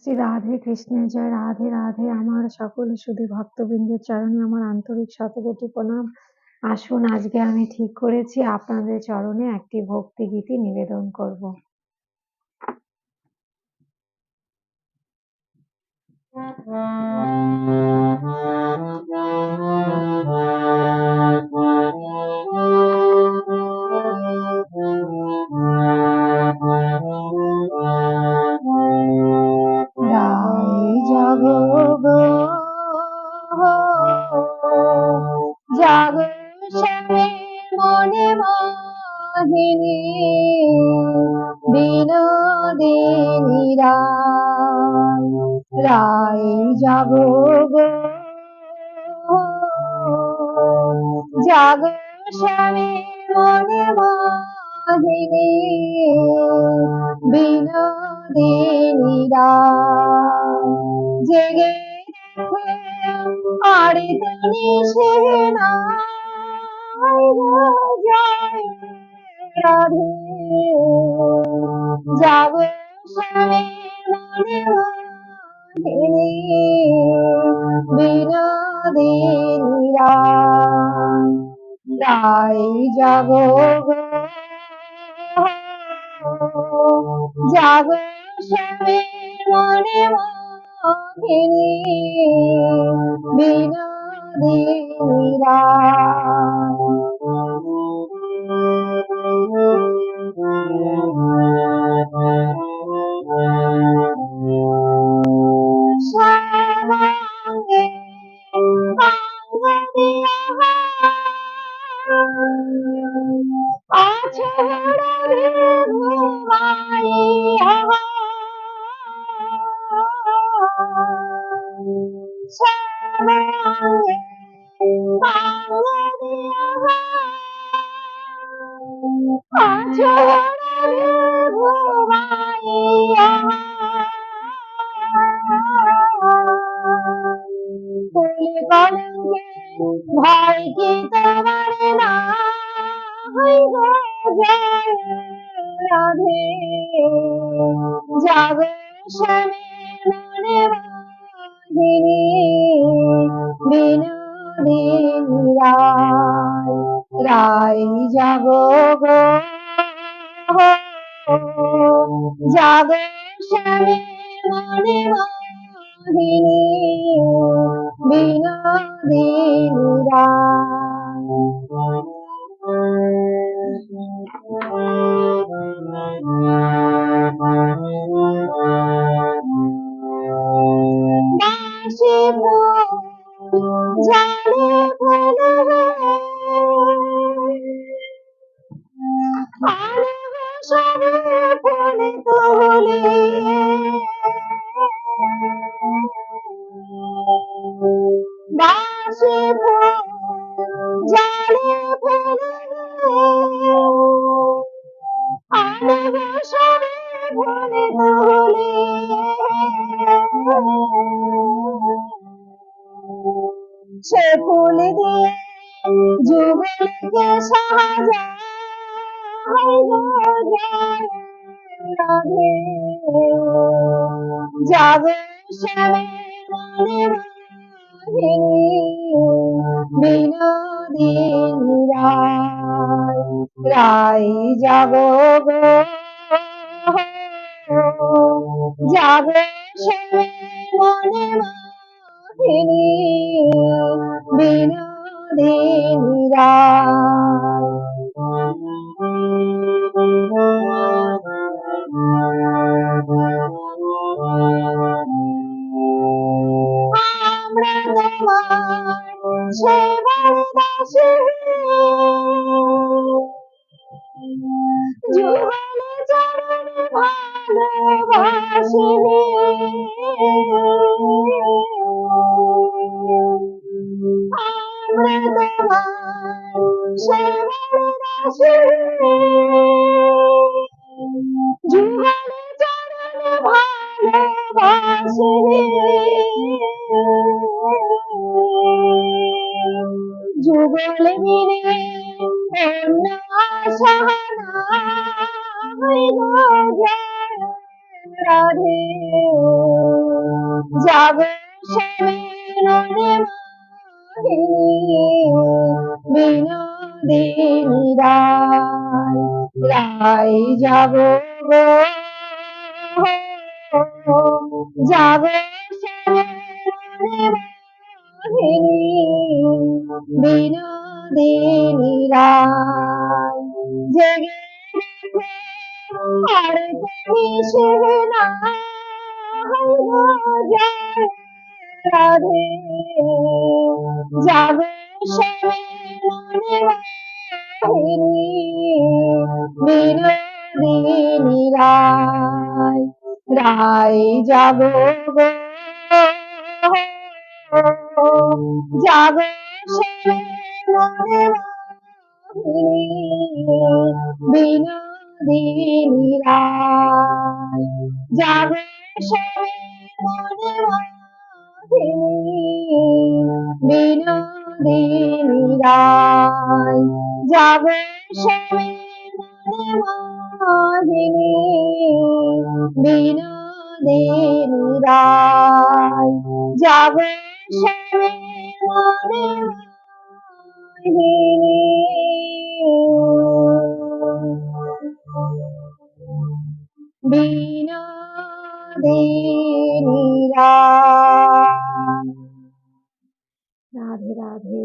শ্রী রাধে কৃষ্ণের জয়। রাধে রাধে। আমার সকল সুধী ভক্তবৃন্দের চরণে আমার আন্তরিক শতকোটি প্রণাম। আসুন, আজকে আমি ঠিক করেছি আপনাদের চরণে একটি ভক্তি গীতি নিবেদন করব। জাগো গো জাগো শ্যামের মনে মোহিনী বিনোদিনী রায় জাগো গো জাগো শ্যামের মনে মোহিনী বিনোদিনী জেগে আরে তুমি সে না জয় রাধে জাগো শ্যামের মনে মোহিনী বিনোদিনী রায় জাগো গো জাগো শ্যামের মনে মোহিনী বিনোদিনী শ্যামাঙ্গে অঙ্গ দিয়া আছো রাধে ঘুমাইয়া শ্যামাঙ্গে অঙ্গ দিয়া আছো রাধে ঘুমাইয়া ফুল কলঙ্কে ভয় কি তোমার না গো জয় রাধে জাগো শ্যামের মনে মোহিনী বিনোদিনী রায় জাগো গো জাগো শ্যামের মনে মোহিনী বিনোদিনী বাঁশি জানে ফেলে সবে ফলে তোলে বাঁশি জানে ফেলে সবে ফলে তোলে সে ফুল দিয়ে যুগলকে সাজা রাধে জাগো শ্যামের মনে মোহিনী বিনোদিনী রায় জাগো গো জাগো শ্যামের মনে মোহিনী বিনোদিনী আমরা তোমার সেবার দাসী যুগলে চরণে ভালোবাসি আমরা তোমার সেবার দাসী যুগলে চরণে ভালোবাসি যুগল মিলে অন্য আশা নাই গো জয় রাধে জাগো শ্যামের মোহিনী বিনোদিনী রায়, রায় জাগো গো, জাগো শ্যামের মোহিনী বিনোদিনী রায়, জেগে আর মিশে না জয় রাধে, জাগো শ্যামের মোহিনী বিনোদিনী রায়, রায় জাগো গো, জাগো শ্যামের মোহিনী বিনোদিনী রায়, জাগো শ্যামের মোহিনী বিনোদিনী রায়, জাগো শ্যামের মোহিনী বিনোদিনী রায়, জাগো শ্যামের মোহিনী বিনোদিনী রায়। রাধে রাধে।